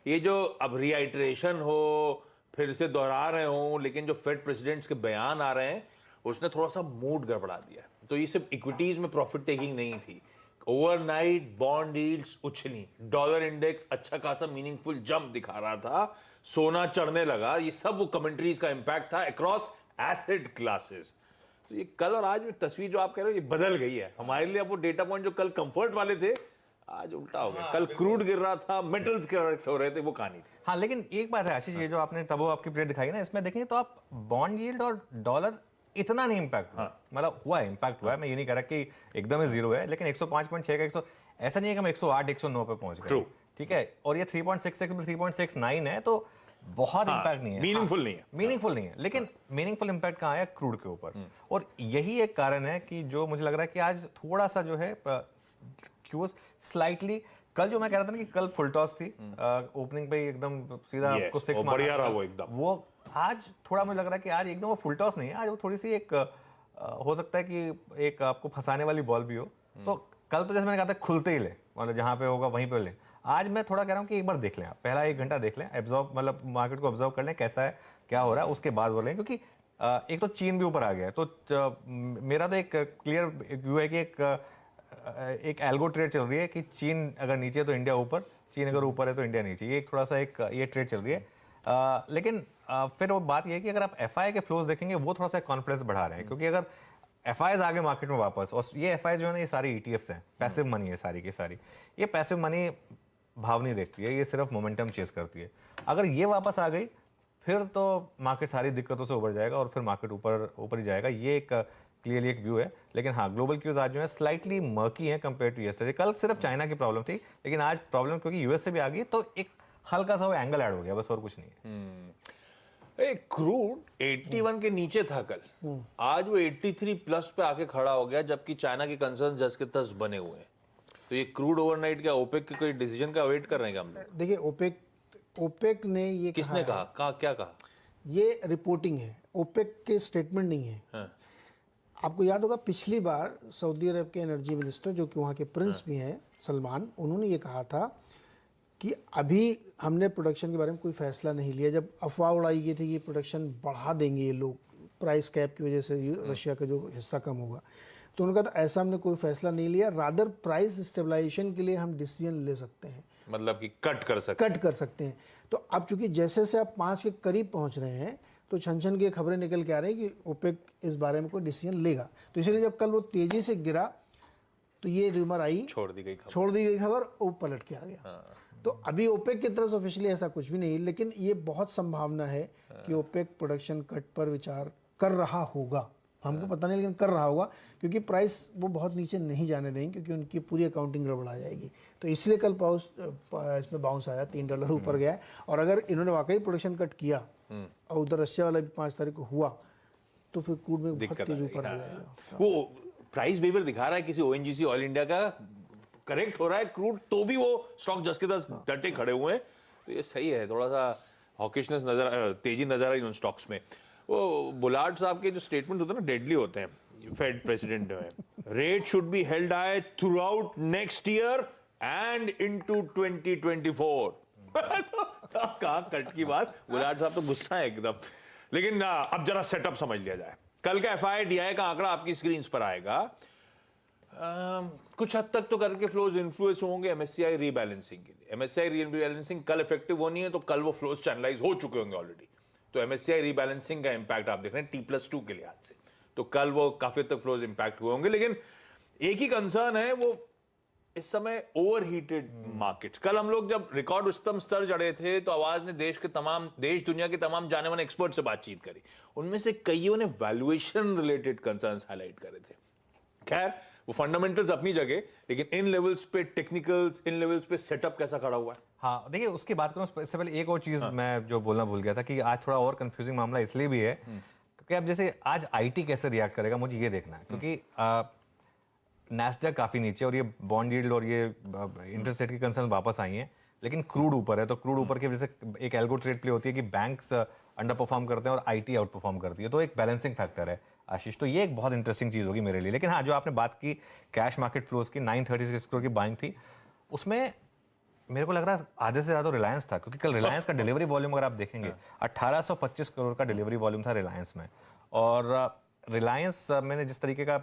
ये जो अब रीआइट्रेशन हो, फिर से दोहरा रहे हो, लेकिन जो फेड प्रेसिडेंट्स के बयान आ रहे हैं उसने थोड़ा सा मूड गड़बड़ा दिया। तो ये सिर्फ इक्विटीज में प्रॉफिट टेकिंग नहीं थी, ओवरनाइट बॉन्ड यील्ड्स उछली, डॉलर इंडेक्स अच्छा खासा मीनिंगफुल जंप दिखा रहा था, सोना चढ़ने लगा। ये सब वो कमेंट्रीज का इंपैक्ट था अक्रॉस एसेट क्लासेस। तो ये कल और आज में तस्वीर जो आप कह रहे हो ये बदल गई है हमारे लिए। अब वो डेटा पॉइंट जो कल कंफर्ट वाले थे आज उल्टा हो गया। कल क्रूड गिर रहा था, मेटल्स करेक्ट हो रहे थे, वो कहानी थी। हाँ, लेकिन एक बात है आशीष, ये जो आपने तब वो आपकी प्लेट दिखाई ना, इसमें देखेंगे तो आप बॉन्ड यील्ड और डॉलर इतना नहीं इंपैक्ट हुआ। मतलब हुआ है, इंपैक्ट हुआ है। मैं ये नहीं कह रहा कि एकदम ही जीरो है, लेकिन 105.6 का 100 ऐसा नहीं है कि हम 108 109 पे पहुंच गए। ठीक है, और ये 3.66 में 3.69 है, तो बहुत इंपैक्ट नहीं है, मीनिंगफुल नहीं है, मीनिंगफुल नहीं है। लेकिन मीनिंगफुल इंपैक्ट कहाँ है? क्रूड के ऊपर। और यही एक कारण है कि जो मुझे लग रहा है कि आज थोड़ा सा जो है क्यों स्लाइटली, कल जो मैं कह रहा था ना कि कल फुल टॉस थी, ओपनिंग पे एकदम सीधा आपको 6 बढ़िया रहा वो एकदम। वो आज थोड़ा मुझे लग रहा है कि आज एकदम वो फुल टॉस नहीं है, आज वो थोड़ी सी एक हो सकता है कि एक आपको फंसाने वाली बॉल भी हो। तो कल तो जैसे मैंने कहा था खुलते ही ले, मतलब जहां पे होगा वहीं पे ले। आज मैं थोड़ा कह रहा हूं कि एक बार देख लें, आप पहला 1 घंटा देख लें, एब्जॉर्व, मतलब मार्केट को ऑब्जर्व कर लें कैसा है, क्या हो रहा है, उसके बाद बोलें। क्योंकि एक तो चीन भी ऊपर आ गया है, तो मेरा तो एक क्लियर व्यू है कि एक एल्गो ट्रेड चल रही है कि चीन अगर नीचे है तो इंडिया ऊपर, चीन अगर ऊपर है तो इंडिया नीचे। ये एक थोड़ा सा एक ये ट्रेड चल रही है। लेकिन फिर वो बात ये है कि अगर आप एफआई के फ्लोज देखेंगे वो थोड़ा सा कॉन्फिडेंस बढ़ा रहे हैं, क्योंकि अगर एफआईज आगे मार्केट में वापस, और ये एफआई जो है ना, ये सारी ईटीएफ्स हैं, पैसिव मनी है सारी की सारी। ये पैसिव मनी भाव नहीं देखती है, ये सिर्फ मोमेंटम चेस करती है। अगर ये वापस आ गई फिर तो मार्केट सारी दिक्कतों से उबर जाएगा और फिर मार्केट ऊपर ही जाएगा। ये एक क्लियरली एक व्यू है। लेकिन हाँ, ग्लोबल क्यूज आज जो है स्लाइटली मर्की है कंपेयर टू यस्टरडे। कल सिर्फ चाइना की प्रॉब्लम थी, लेकिन आज प्रॉब्लम क्योंकि यूएस से भी आ गई, तो एक हल्का सा वो एंगल ऐड हो गया, बस और कुछ नहीं है। क्रूड 81 के नीचे था कल, आज वो 83 प्लस पे आके खड़ा हो गया, जबकि चाइना के कंसर्न जस के तस बने हुए हैं। तो ये क्रूड ओवरनाइट क्या ओपेक के कोई डिसीजन का वेट कर रहे हैं हम लोग? देखिए, ओपेक ने ये किसने कहा क्या कहा? ये रिपोर्टिंग है, ओपेक के स्टेटमेंट नहीं है। हाँ। आपको याद होगा पिछली बार सऊदी अरब के एनर्जी मिनिस्टर, जो कि वहाँ के प्रिंस भी हैं, सलमान, उन्होंने ये कहा था कि अभी हमने प्रोडक्शन के बारे में कोई फैसला नहीं लिया। जब अफवाह उड़ाई गई थी कि प्रोडक्शन बढ़ा देंगे ये लोग प्राइस कैप की वजह से, रशिया का जो हिस्सा कम होगा, तो उन्होंने कहा था ऐसा हमने कोई फैसला नहीं लिया, रादर प्राइस स्टेबलाइजेशन के लिए हम डिसीजन ले सकते हैं, मतलब कि कट कर सकते हैं। तो अब चूंकि जैसे से आप 5 के करीब पहुंच रहे हैं, तो छन की खबरें निकल के आ रही हैं कि ओपेक इस बारे में कोई डिसीजन लेगा। तो इसलिए जब कल वो तेजी से गिरा तो ये रूमर आई, छोड़ दी गई खबर, वो पलट के आ गया। हाँ। तो अभी ओपेक की तरफ से ऑफिशियली ऐसा कुछ भी नहीं, लेकिन ये बहुत संभावना है कि ओपेक प्रोडक्शन कट पर विचार कर रहा होगा। हमको पता नहीं, लेकिन कर रहा होगा, क्योंकि प्राइस वो बहुत नीचे नहीं जाने देंगे, क्योंकि उनकी पूरी अकाउंटिंग गड़बड़ा जाएगी। तो इसलिए कल इसमें बाउंस आया, $3 ऊपर गया है। और अगर इन्होंने वाकई प्रोडक्शन कट किया और उधर रशिया वाला भी 5 तारीख को हुआ, तो फिर क्रूड में बहुत तेज ऊपर आ जाएगा। वो प्राइस बिहेवियर दिखा रहा है किसी ओएनजीसी ऑयल इंडिया का, करेक्ट हो रहा है क्रूड, तो भी वो स्टॉक जस के तस डटे खड़े हुए हैं। तो ये सही है, थोड़ा सा हॉकिशनेस तेजी नजर आई उन स्टॉक्स में। वो बुलार्ड साहब के जो स्टेटमेंट होते हैं ना, डेडली होते हैं। फेड प्रेसिडेंट है, rate should be held high through out next year and into 2024। तो कहाँ कट की बात, बुलार्ड साहब तो गुस्सा है एकदम। लेकिन अब जरा सेटअप समझ लिया जाए। कल का एफआईआई का आंकड़ा आपकी स्क्रीन पर आएगा। कुछ हद तक तो करके फ्लोज इन्फ्लुएंस होंगे एमएससीआई रीबैलेंसिंग के लिए। एमएससीआई रीबैलेंसिंग कल इफेक्टिव होनी है, तो कल वो फ्लोज चैनलाइज हो चुके होंगे ऑलरेडी। तो एमएससीआई रीबैलेंसिंग का इंपैक्ट आप देख रहे हैं T+2 के लिहाज से, तो कल वो काफी हद तक फ्लोज इंपैक्ट हुए होंगे। लेकिन एक ही कंसर्न है, वो इस समय ओवरहीटेड मार्केट। कल हम लोग जब रिकॉर्ड उच्चतम स्तर चढ़े थे, तो आवाज ने देश दुनिया के तमाम जाने माने एक्सपर्ट से बातचीत करी। उनमें से कईयों ने वैल्यूएशन रिलेटेड कंसर्न्स हाईलाइट करे थे। खैर, वो फंडामेंटल्स अपनी जगह, लेकिन इन लेवल्स पे टेक्निकल्स, इन लेवल्स पे सेटअप कैसा खड़ा हुआ है? हाँ, देखिए, उसकी बात करूं इससे पहले एक और चीज मैं जो बोलना भूल गया था कि आज थोड़ा और कंफ्यूजिंग मामला इसलिए भी है क्योंकि अब जैसे आज आईटी कैसे रिएक्ट करेगा, मुझे ये देखना है। क्योंकि नैस्डैक काफी नीचे और ये बॉन्ड यील्ड और ये इंटरेस्ट रेट की कंसर्न वापस आई हैं, लेकिन क्रूड ऊपर है। तो क्रूड ऊपर की वजह से एक एल्गो ट्रेड प्ले होती है कि बैंक्स अंडर परफॉर्म करते हैं और आईटी आउट परफॉर्म करती है, तो एक बैलेंसिंग फैक्टर है आशीष। तो ये एक बहुत इंटरेस्टिंग चीज होगी मेरे लिए। लेकिन हाँ, जो आपने बात की कैश मार्केट फ्लोज की, 936 करोड़ की बाइंग थी, उसमें मेरे को लग रहा है आधे से ज़्यादा रिलायंस था, क्योंकि कल रिलायंस का डिलीवरी वॉल्यूम अगर आप देखेंगे 1825 करोड़ का डिलीवरी वॉल्यूम था रिलायंस में। और रिलायंस मैंने जिस तरीके का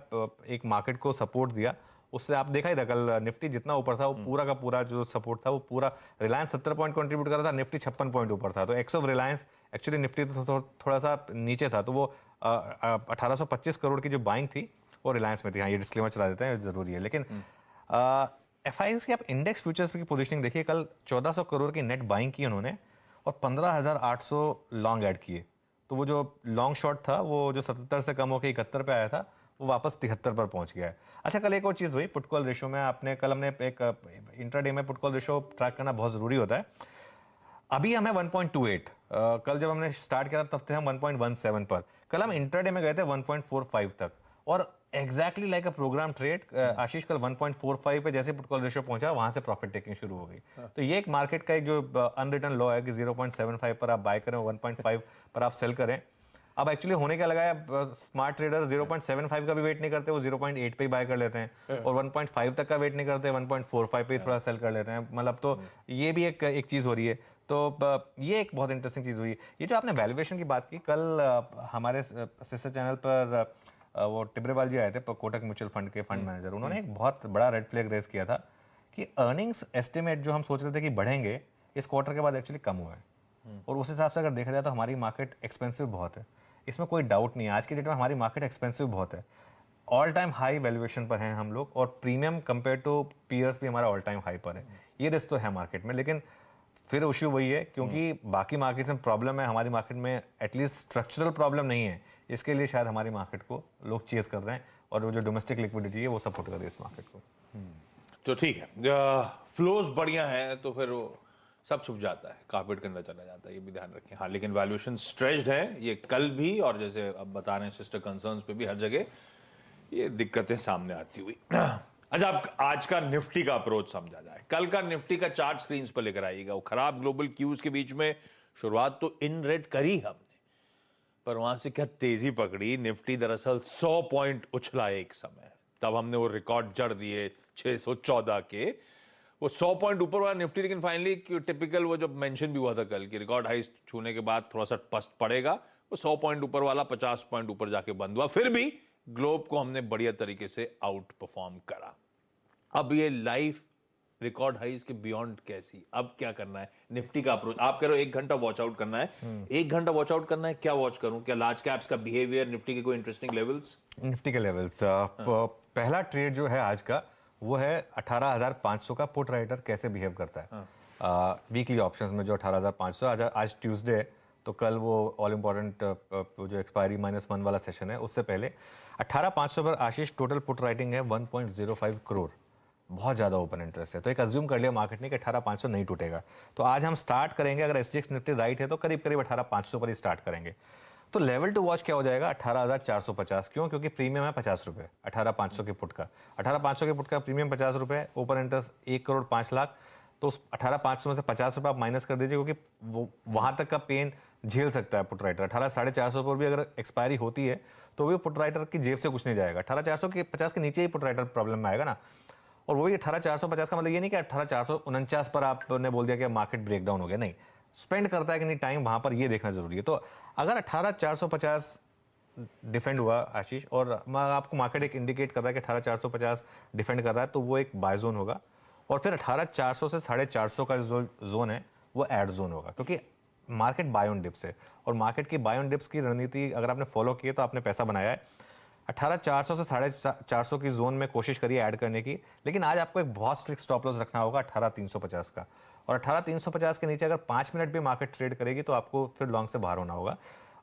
एक मार्केट को सपोर्ट दिया, उससे आप देखा ही था कल निफ्टी जितना ऊपर था वो पूरा का पूरा जो सपोर्ट था वो पूरा रिलायंस 70 पॉइंट कंट्रीब्यूट कर रहा था, निफ्टी 56 पॉइंट ऊपर था। तो x of Reliance actually Nifty तो थोड़ा सा नीचे था, तो वो 1825 करोड़ की जो बाइंग थी वो रिलायंस में थी। हाँ, ये डिस्क्लेमर चला देते हैं, जरूरी है। लेकिन FIs की आप इंडेक्स फ्यूचर्स की पोजीशनिंग देखिए, कल 1400 करोड़ की नेट बाइंग की उन्होंने और 15,800 लॉन्ग ऐड किए। तो वो जो लॉन्ग शॉट था वो जो 77 से कम होकर 71 पे आया था वो वापस 73 पर पहुंच गया है। अच्छा, कल एक और चीज़ हुई पुट कॉल रेशियो में। हमने एक इंट्राडे में पुट कॉल रेशियो ट्रैक करना बहुत ज़रूरी होता है। अभी हमें 1.28, कल जब हमने स्टार्ट किया तब थे हम 1.17 पर, कल हम इंट्राडे में गए थे 1.45 तक। और exactly like a program trade Ashish कल 1.45 पे जैसे पुट कॉल रेशियो पहुंचा वहां से प्रॉफिट टेकिंग शुरू हो गई। तो ये एक मार्केट का एक जो अनरिटन लॉ है कि 0.75 पर आप बाय करें, 1.5 पर आप सेल करें। अब एक्चुअली होने क्या लगा है, स्मार्ट ट्रेडर 0.75 का भी वेट नहीं करते, वो 0.8 पे ही बाय कर लेते हैं और 1.5 तक का वेट नहीं करते, 1.45 पे ही थोड़ा सेल कर लेते हैं। मतलब तो ये भी एक चीज़ हो रही है। तो ये एक बहुत इंटरेस्टिंग चीज़ हुई। ये जो आपने वैल्यूएशन की बात की, कल हमारे सिस्टर चैनल पर वो टिब्रेवाल जी आए थे, कोटक म्यूचुअल फंड के फंड मैनेजर। उन्होंने एक बहुत बड़ा रेड फ्लैग रेज किया था कि अर्निंग्स एस्टिमेट जो हम सोच रहे थे कि बढ़ेंगे, इस क्वार्टर के बाद एक्चुअली कम हुआ है। और उस हिसाब से अगर देखा जाए तो हमारी मार्केट एक्सपेंसिव बहुत है, इसमें कोई डाउट नहीं है। आज की डेट में हमारी मार्केट एक्सपेंसिव बहुत है, ऑल टाइम हाई वैल्यूएशन पर हैं हम लोग, और प्रीमियम कंपेयर टू पीयर्स भी हमारा ऑल टाइम हाई पर है। ये रिस्क तो है मार्केट में, लेकिन फिर इश्यू वही है क्योंकि बाकी मार्केट्स में प्रॉब्लम है, हमारी मार्केट में एटलीस्ट स्ट्रक्चरल प्रॉब्लम नहीं है। इसके लिए शायद हमारी मार्केट को लोग चेस कर रहे हैं और वो जो डोमेस्टिक लिक्विडिटी है वो सपोर्ट कर रही है इस मार्केट को। तो ठीक है, फ्लोज बढ़िया है तो फिर वो सब छुप जाता है, कार्पेट के अंदर चला जाता है, ये भी ध्यान रखें। हाँ, लेकिन वैल्यूएशन स्ट्रेच्ड है, ये कल भी और जैसे अब बता रहे हैं सिस्टर कंसर्न्स पे भी हर जगह ये दिक्कतें सामने आती हुई। अच्छा, अब आज का निफ्टी का अप्रोच समझा जाए। कल का निफ्टी का चार्ट स्क्रीन पर लेकर आइएगा। वो खराब ग्लोबल क्यूज के बीच में शुरुआत तो इन रेड करी हमने, पर वहां से क्या तेजी पकड़ी। निफ्टी दरअसल 100 पॉइंट उछला एक समय, तब हमने वो रिकॉर्ड जड़ दिए 614 के, वो 100 पॉइंट ऊपर वाला निफ्टी। लेकिन फाइनली टिपिकल वो जब मेंशन भी हुआ था कल कि रिकॉर्ड हाई छूने के बाद थोड़ा सा पस्त पड़ेगा, वो 100 पॉइंट ऊपर वाला 50 पॉइंट ऊपर जाके बंद हुआ। फिर भी ग्लोब को हमने बढ़िया तरीके से आउट परफॉर्म करा। अब ये लाइफ रिकॉर्ड हाइज के बियॉन्ड कैसी, अब क्या करना है निफ्टी का अप्रोच? आप कह रहे हो 1 घंटा वॉच आउट करना है, 1 घंटा वॉच आउट करना है, क्या वॉच करूं? क्या लार्ज कैप्स का बिहेवियर, निफ्टी के कोई इंटरेस्टिंग लेवल्स? निफ्टी के लेवल्स, पहला ट्रेड जो है आज का वो है 18,500 का पुट राइटर कैसे बिहेव करता है वीकली ऑप्शंस में। जो 18,500 आज ट्यूसडे है, तो कल वो ऑल इंपॉर्टेंट जो एक्सपायरी -1 वाला सेशन है उससे पहले 18,500 पर आशीष टोटल पुट राइटिंग है 1.05 करोड़। बहुत ज़्यादा ओपन इंटरेस्ट है, तो एक अज्यूम कर लिया मार्केट ने कि 18,500 नहीं टूटेगा। तो आज हम स्टार्ट करेंगे, अगर SGX निफ्टी राइट है तो करीब करीब 18,500 पर ही स्टार्ट करेंगे। तो लेवल टू वॉच क्या हो जाएगा? 18,450। क्यों? क्योंकि प्रीमियम है 50 रुपये 18,500 के पुट का। 18,500 के पुट का प्रीमियम 50 रुपये, ओपन इंटरेस्ट 1 करोड़ 5 लाख। तो उस 18,500 में से 50 रुपये आप माइनस कर दीजिए, क्योंकि वो वहाँ तक का पेन झेल सकता है पुट राइटर। 18,450 पर भी अगर एक्सपायरी होती है तो भी पुट राइटर की जेब से कुछ नहीं जाएगा। 18,450 के नीचे ही पुट राइटर प्रॉब्लम में आएगा ना। और वही 18,450 का मतलब ये नहीं कि 18,449 पर आपने बोल दिया कि मार्केट ब्रेकडाउन हो गया, नहीं, स्पेंड करता है कि नहीं टाइम, वहां पर ये देखना जरूरी है। तो अगर 18,450 डिफेंड हुआ आशीष, और आपको मार्केट एक इंडिकेट कर रहा है कि 18,450 डिफेंड कर रहा है, तो वो एक बाय जोन होगा। और फिर 18,400 से 450 का जो जोन है वो एड जोन होगा, क्योंकि मार्केट बाय ऑन डिप्स है। और मार्केट की बाय ऑन डिप्स की रणनीति अगर आपने फॉलो की है तो आपने पैसा बनाया है। 18,400 से 450 की जोन में कोशिश करिए ऐड करने की, लेकिन आज आपको एक बहुत स्ट्रिक्ट स्टॉप लॉस रखना होगा 18,350 का। और 18,350 के नीचे अगर 5 मिनट भी मार्केट ट्रेड करेगी तो आपको फिर लॉन्ग से बाहर होना होगा।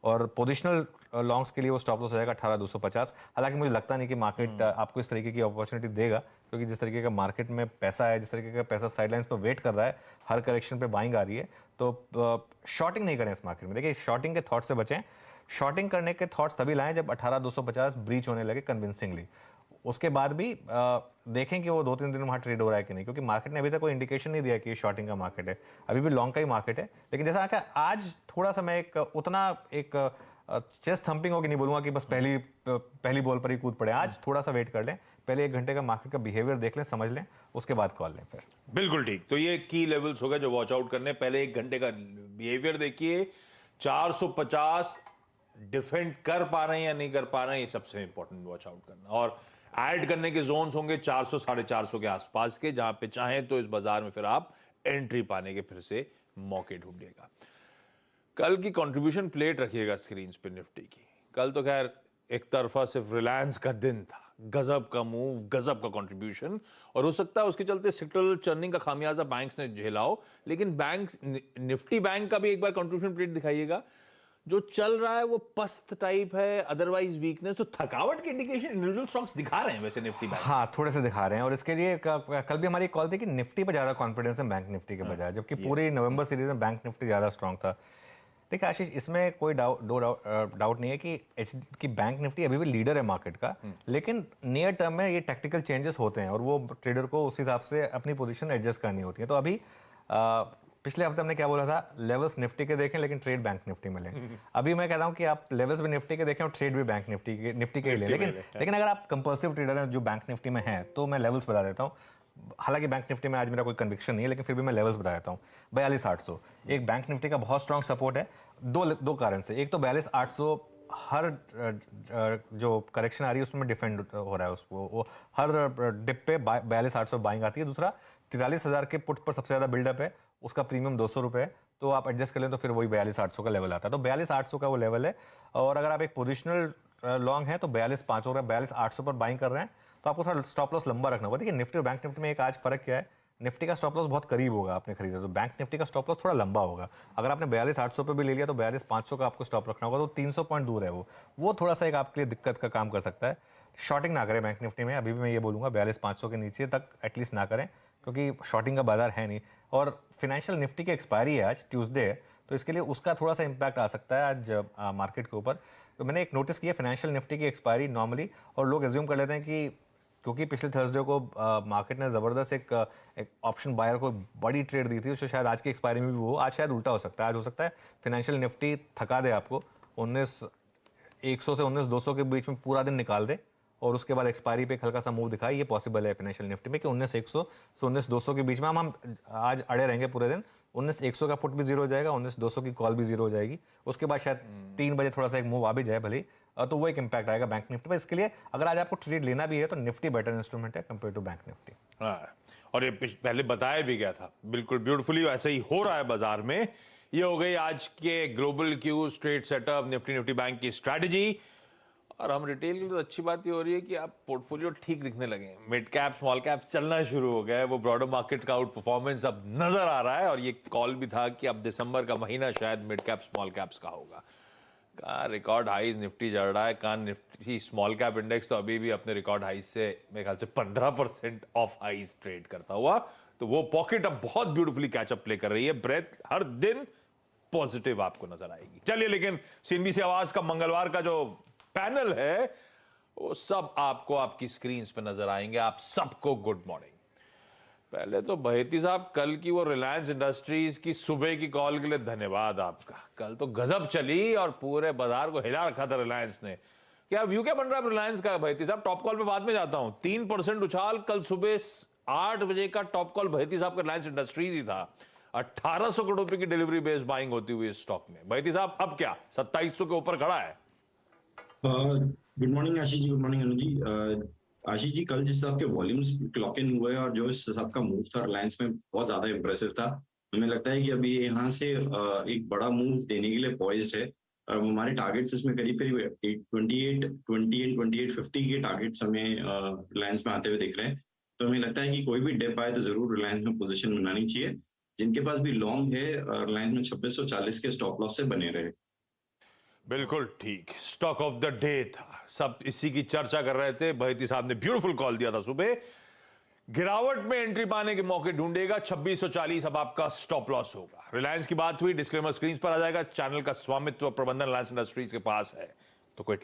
और पोजिशनल लॉन्ग्स के लिए वो स्टॉप लॉस हो जाएगा 18,250। हालांकि मुझे लगता नहीं कि मार्केट आपको इस तरीके की अपॉर्चुनिटी देगा, क्योंकि जिस तरीके का मार्केट में पैसा है, जिस तरीके का पैसा साइडलाइंस पर वेट कर रहा है, हर करेक्शन पे बाइंग आ रही है, तो शॉर्टिंग नहीं करें इस मार्केट में। देखिए, शॉर्टिंग के थॉट से बचें। शॉर्टिंग करने के थॉट्स तभी लाएं जब 18,250 ब्रीच होने लगे कन्विंसिंगली। उसके बाद भी देखें कि वो 2-3 दिन वहाँ ट्रेड हो रहा है कि नहीं, क्योंकि मार्केट ने अभी तक कोई इंडिकेशन नहीं दिया कि ये शॉर्टिंग का मार्केट है, अभी भी लॉन्ग का ही मार्केट है। लेकिन जैसा कि आज थोड़ा सा मैं उतना चेस्ट थम्पिंग होगी नहीं बोलूँगा कि बस पहली बॉल पर ही कूद पड़े। आज थोड़ा सा वेट कर लें, पहले 1 घंटे का मार्केट का बिहेवियर देख लें, समझ लें, उसके बाद कॉल लें फिर। बिल्कुल ठीक। तो ये की लेवल्स हो गए जो वॉच आउट करने, पहले 1 घंटे का बिहेवियर देखिए, 450 डिफेंड कर पा रहे हैं या नहीं कर पा रहे हैं, ये सबसे इंपॉर्टेंट वॉच आउट करना। और ऐड करने के जोन्स होंगे 400 450 के आसपास के, जहां पे चाहें तो इस बाजार में फिर आप एंट्री पाने के फिर से मौके ढूंढिएगा। कल की कंट्रीब्यूशन प्लेट रखिएगा स्क्रीन पे निफ्टी की। कल तो खैर एक तरफा सिर्फ रिलायंस का दिन था, गजब का मूव, गजब का कंट्रीब्यूशन, और हो सकता है उसके चलते सेक्टरल चर्निंग का खामियाजा बैंक्स ने झेला हो, लेकिन बैंक निफ्टी बैंक का भी एक बार कंट्रीब्यूशन प्लेट दिखाइएगा। जो चल रहा है वो पस्त टाइप है, अदरवाइज वीकनेस। तो थकावट की इंडिकेशन इंडिविजुअल स्टॉक्स दिखा रहे हैं वैसे निफ्टी बैंक। हाँ, थोड़े से दिखा रहे हैं, और इसके लिए कल भी हमारी कॉल थी कि निफ्टी पे ज्यादा कॉन्फिडेंस है बैंक निफ्टी के बजाय, जबकि पूरी नवंबर सीरीज में बैंक निफ्टी ज्यादा स्ट्रांग था। देखिए आशीष, इसमें कोई डाउट नहीं है कि बैंक निफ्टी अभी भी लीडर है मार्केट का, लेकिन नियर टर्म में ये टेक्निकल चेंजेस होते हैं और वो ट्रेडर को उस हिसाब से अपनी पोजीशन एडजस्ट करनी होती है। तो अभी पिछले हफ्ते हमने क्या बोला था, लेवल्स निफ्टी के देखें लेकिन ट्रेड बैंक निफ्टी में लें। अभी मैं कहता हूं कि आप लेवल्स भी निफ्टी के देखें और ट्रेड भी बैंक निफ्टी के ही लें। लेकिन अगर आप कंपल्सिव ट्रेडर हैं जो बैंक निफ्टी में हैं, तो मैं लेवल्स बता देता हूं। हालांकि बैंक निफ्टी में आज मेरा कोई कन्विक्शन नहीं है, लेकिन फिर भी मैं लेवल्स बता देता हूँ। 42,800 एक बैंक निफ्टी का बहुत स्ट्रांग सपोर्ट है, दो कारण से। एक तो 42,800 हर जो करेक्शन आ रही है उसमें डिफेंड हो रहा है, उसको वो हर डिप पे 42,800 बाइंग आती है। दूसरा 43,000 के पुट पर सबसे ज्यादा बिल्डअप है, उसका प्रीमियम 200 रुपये है, तो आप एडजस्ट कर लें तो फिर वही 42,800 का लेवल आता है। तो 42,800 का वो लेवल है। और अगर आप एक पोजिशनल लॉन्ग है तो 42,500 और 42,800 पर बाइंग कर रहे हैं, तो आपको थोड़ा स्टॉप लॉस लंबा रखना होगा। देखिए निफ्टी और बैंक निफ्टी में एक आज फर्क क्या है, निफ्टी का स्टॉप लॉस बहुत करीब होगा आपने खरीदा, तो बैंक निफ्टी का स्टॉप लॉस थोड़ा लंबा होगा। अगर आपने 42,800 पे भी ले लिया तो 42,500 का आपको स्टॉप रखना होगा, तो 300 पॉइंट दूर है वो थोड़ा सा एक आपके लिए दिक्कत का काम कर सकता है। शॉर्टिंग ना करें बैंक निफ्टी में, अभी भी मैं ये बोलूंगा 42,500 के नीचे तक एटलीस्ट ना करें, क्योंकि शॉर्टिंग का बाजार है नहीं। और फाइनेंशियल निफ्टी की एक्सपायरी है आज, ट्यूसडे है, तो इसके लिए उसका थोड़ा सा इंपैक्ट आ सकता है आज मार्केट के ऊपर। तो मैंने एक नोटिस किया फाइनेंशियल निफ्टी की एक्सपायरी नॉर्मली, और लोग एज्यूम कर लेते हैं कि क्योंकि पिछले थर्सडे को मार्केट ने ज़बरदस्त एक ऑप्शन बायर को बड़ी ट्रेड दी थी, उससे शायद आज की एक्सपायरी में भी वो आज शायद उल्टा हो सकता है। आज हो सकता है फाइनेंशियल निफ्टी थका दे आपको, 19,100 से 19,200 के बीच में पूरा दिन निकाल दे, और उसके बाद एक्सपायरी पे एक हल्का सा मूव दिखाए। ये पॉसिबल है फाइनेंशियल निफ्टी में कि 19,100 से 19,200 के बीच में हम आज अड़े रहेंगे पूरे दिन। 19,100 का पुट भी जीरो हो जाएगा, 19,200 की कॉल भी जीरो हो जाएगी, उसके बाद शायद 3 बजे थोड़ा सा एक मूव आ भी जाए भले, तो वो एक इंपैक्ट आएगा बैंक निफ्टी पर। इसके लिए अगर आज आपको ट्रेड लेना भी है तो निफ्टी बेटर इंस्ट्रूमेंट है कंपेयर टू बैंक निफ्टी। हाँ, और ये पहले बताया भी गया था, बिल्कुल ब्यूटीफुली वैसे ही हो रहा है बाजार में। ये हो गई आज के global cues, trade setup, Nifty bank की स्ट्रैटेजी। और हम रिटेल की तो अच्छी बात ये हो रही है कि आप पोर्टफोलियो ठीक दिखने लगे हैं, मिड कैप स्मॉल कैप चलना शुरू हो गया है, वो ब्रॉडर मार्केट का आउट परफॉर्मेंस अब नजर आ रहा है। और ये कॉल भी था कि अब दिसंबर का महीना शायद मिड कैप स्मॉल कैप्स का होगा। कहाँ रिकॉर्ड हाईज निफ्टी जड़ रहा है, कहाँ निफ्टी स्मॉल कैप इंडेक्स तो अभी भी अपने रिकॉर्ड हाईज से मेरे ख्याल से 15% ऑफ हाईज ट्रेड करता हुआ। तो वो पॉकेट अब बहुत ब्यूटीफुली कैचअप प्ले कर रही है, ब्रेथ हर दिन पॉजिटिव आपको नजर आएगी। चलिए, लेकिन सीएनबीसी आवाज का मंगलवार का जो पैनल है वो सब आपको आपकी स्क्रीन पे नजर आएंगे। आप सबको गुड मॉर्निंग। पहले तो बहेती साहब, कल की वो रिलायंस इंडस्ट्रीज की सुबह की कॉल के लिए धन्यवाद आपका। कल तो गजब चली और पूरे बाजार को हिला रखा था रिलायंस ने। क्या व्यू क्या बन रहा है रिलायंस का बहेती साहब? टॉप कॉल पे बाद में जाता हूं। 3% उछाल, कल सुबह 8 बजे का टॉप कॉल बहेती साहब का रिलायंस इंडस्ट्रीज ही था। 1800 करोड़ रुपए की डिलीवरी बेस्ड बाइंग होती हुई इस स्टॉक में। बहेती साहब अब क्या 2700 के ऊपर खड़ा है? Good morning Ashish ji, good morning Anu ji. Ashish ji, कल जिस हिसाब के वॉल्यूम्स क्लॉक इन हुए और जो इस हिसाब का मूव था रिलायंस में बहुत ज्यादा इंप्रेसिव था। हमें लगता है कि अभी यहाँ से एक बड़ा मूव देने के लिए पॉइज्ड है। हमारे टारगेट्स इसमें करीब करीब 2850 के टारगेट्स हमें रिलायंस में आते हुए दिख रहे हैं। तो हमें लगता है कि कोई भी डिप आए तो जरूर रिलायंस में पोजीशन बनानी चाहिए। जिनके पास भी लॉन्ग है, रिलायंस में 2640 के स्टॉप लॉस से बने रहे। बिल्कुल ठीक, स्टॉक ऑफ द डे था, सब इसी की चर्चा कर रहे थे। बहेती साहब ने ब्यूटीफुल कॉल दिया था सुबह। गिरावट में एंट्री पाने के मौके ढूंढेगा, 2640 अब आपका स्टॉप लॉस होगा। रिलायंस की बात हुई, डिस्क्लेमर स्क्रीन पर आ जाएगा। चैनल का स्वामित्व प्रबंधन रिलायंस इंडस्ट्रीज के पास है, तो कोई